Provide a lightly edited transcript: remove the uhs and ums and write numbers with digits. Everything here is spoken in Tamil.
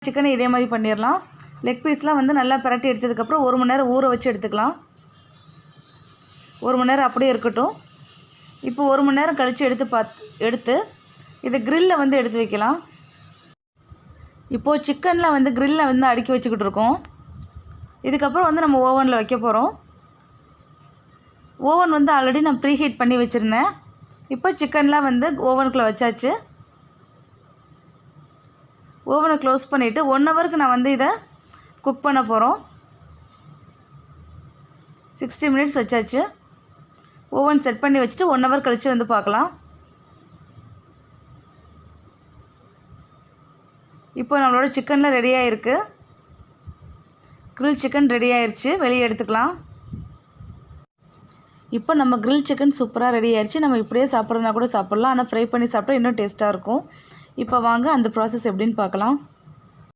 சிக்கனை இதே மாதிரி பண்ணிடலாம். லெக் பீஸ்லாம் வந்து நல்லா பிரட்டி எடுத்ததுக்கப்புறம் 1 மணி நேரம் ஊற வச்சு எடுத்துக்கலாம். 1 மணி நேரம் அப்படியே இருக்கட்டும். இப்போ 1 மணி நேரம் கழித்து எடுத்து இதை க்ரில்லில் வந்து எடுத்து வைக்கலாம். இப்போது சிக்கனில் வந்து க்ரில்லில் வந்து அடுக்கி வச்சுக்கிட்டு இருக்கோம். இதுக்கப்புறம் வந்து நம்ம ஓவனில் வைக்க போகிறோம். ஓவன் வந்து ஆல்ரெடி நான் ப்ரீஹீட் பண்ணி வச்சுருந்தேன். இப்போ சிக்கன்லாம் வந்து ஓவனுக்குள்ளே வச்சாச்சு. ஓவனை க்ளோஸ் பண்ணிவிட்டு 1 ஹவருக்கு நான் வந்து இதை குக் பண்ண போகிறோம். 60 மினிட்ஸ் வச்சாச்சு. ஓவன் செட் பண்ணி வச்சுட்டு 1 ஹவர் கழித்து வந்து பார்க்கலாம். இப்போ நம்மளோட சிக்கனில் ரெடியாக இருக்குது. க்ரில் சிக்கன் ரெடி ஆயிடுச்சு. வெளியே எடுத்துக்கலாம். இப்போ நம்ம க்ரில் சிக்கன் சூப்பராக ரெடி ஆயிடுச்சு. நம்ம இப்படியே சாப்பிட்றதுனா கூட சாப்பிட்லாம். ஆனால் ஃப்ரை பண்ணி சாப்பிட்டா இன்னும் டேஸ்ட்டாக இருக்கும். இப்போ வாங்க அந்த ப்ராசஸ் எப்படின்னு பார்க்கலாம்.